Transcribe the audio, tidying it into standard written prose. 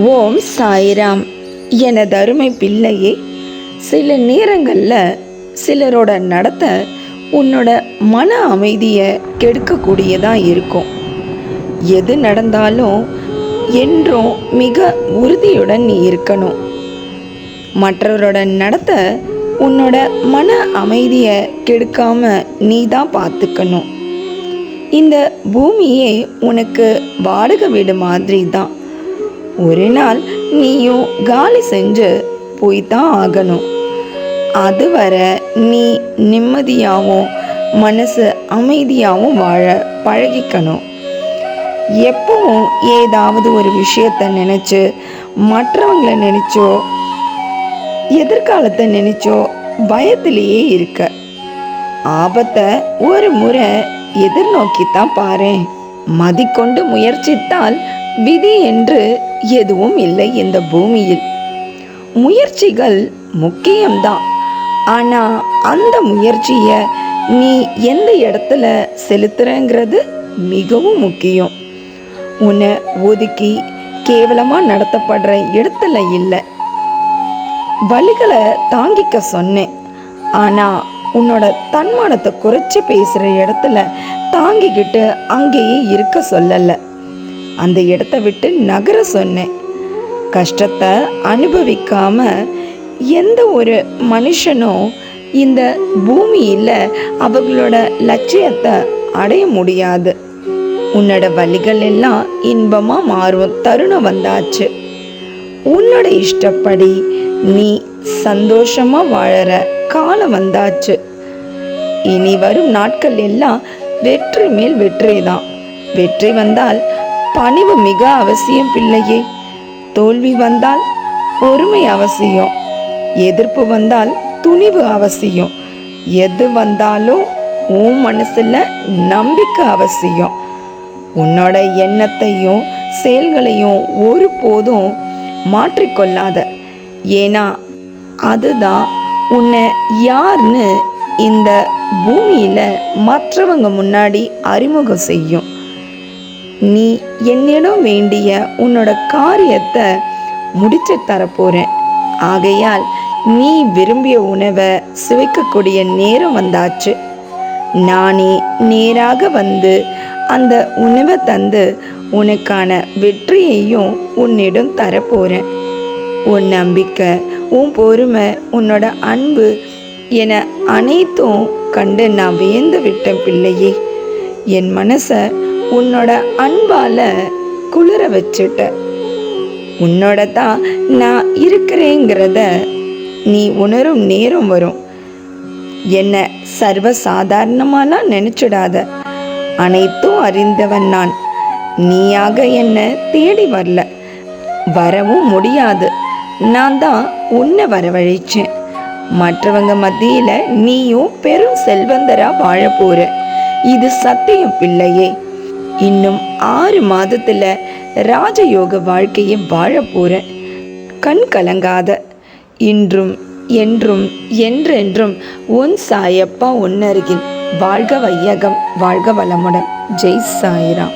ஓம் சாய்ராம். எனது அருமை பிள்ளையே, சில நேரங்களில் சிலரோட நடத்தை உன்னோட மன அமைதியை கெடுக்கக்கூடியதாக இருக்கும். எது நடந்தாலும் என்றும் மிக உறுதியுடன் நீ இருக்கணும். மற்றவரோட நடத்தை உன்னோட மன அமைதியை கெடுக்காம நீ தான் பார்த்துக்கணும். இந்த பூமியே உனக்கு வாடகை வீடு மாதிரி தான். ஒரு நாள் நீயும் காலி செஞ்சு போய்தான் ஆகணும். அதுவரை நீ நிம்மதியாகவும் மனசு அமைதியாகவும் வாழ பழகிக்கணும். எப்பவும் ஏதாவது ஒரு விஷயத்தை நினச்சி, மற்றவங்களை நினச்சோ எதிர்காலத்தை நினச்சோ பயத்திலேயே இருக்க. ஆபத்தை ஒரு முறை எதிர்நோக்கித்தான் பாரு. மதிக்கொண்டு முயற்சித்தால் விதி என்று எதுவும் இல்லை இந்த பூமியில். முயற்சிகள் முக்கியம்தான். ஆனால் அந்த முயற்சியை நீ எந்த இடத்துல செலுத்துறங்கிறது மிகவும் முக்கியம். உன்னை ஒதுக்கி கேவலமாக நடத்தப்படுற இடத்துல இல்லை. வலிகளை தாங்கிக்க சொன்னேன், ஆனால் உன்னோட தன்மானத்தை குறைச்சி பேசுகிற இடத்துல தாங்கிக்கிட்டு அங்கேயே இருக்க சொல்லலை. அந்த இடத்த விட்டு நகர சொன்னேன். கஷ்டத்தை அனுபவிக்காம எந்த ஒரு மனுஷனும் இந்த பூமியில் அவங்களோட லட்சியத்தை அடைய முடியாது. உன்னோட வலிகள் எல்லாம் இன்பமாக மாறும் தருணம் வந்தாச்சு. உன்னோட இஷ்டப்படி நீ சந்தோஷமாக வாழற காலம் வந்தாச்சு. இனி வரும் நாட்கள் எல்லாம் வெற்றி மேல் வெற்றி தான். வெற்றி வந்தால் பணிவு மிக அவசியம் பிள்ளையே. தோல்வி வந்தால் பொறுமை அவசியம். எதிர்ப்பு வந்தால் துணிவு அவசியம். எது வந்தாலும் உன் மனசுல நம்பிக்கை அவசியம். உன்னோட எண்ணத்தையும் செயல்களையும் ஒருபோதும் மாற்றிக்கொள்ளாத. ஏன்னா அதுதான் உன்னை யாருன்னு இந்த பூமியில மற்றவங்க முன்னாடி அறிமுகம் செய்யும். நீ என்னிடம் வேண்டிய உன்னோட காரியத்தை முடிச்சு தரப்போறேன். ஆகையால் நீ விரும்பிய உணவை சுவைக்கக்கூடிய நேரம் வந்தாச்சு. நானே நேராக வந்து அந்த உணவை தந்து உனக்கான வெற்றியையும் உன்னிடம் தரப்போறேன். உன் நம்பிக்கை, உன் பொறுமை, உன்னோட அன்பு என அனைத்தும் கண்டு நான் வியந்து விட்டேன் பிள்ளையே. என் மனசை உன்னோட அன்பால குளிர வச்சுட்ட. உன்னோட தான் நான் இருக்கிறேங்கிறத நீ உணரும் நேரம் வரும். என்னை சர்வ சாதாரணமாலாம் நினைச்சிடாத. அனைத்தும் அறிந்தவன் நான். நீயாக என்னை தேடி வரல, வரவும் முடியாது. நான் தான் உன்னை வரவழைச்சேன். மற்றவங்க மத்தியில நீயும் பெரும் செல்வந்தரா வாழ போற. இது சத்தியம் பிள்ளையே. இன்னும் 6 மாதத்துல ராஜயோக வாழ்க்கையை வாழ போற. கண் கலங்காத. இன்றும் என்றும் என்றென்றும் உன் சாயப்பா உன்னருகில். வாழ்க வையகம், வாழ்க வளமுடன். ஜெய் சாய்ராம்.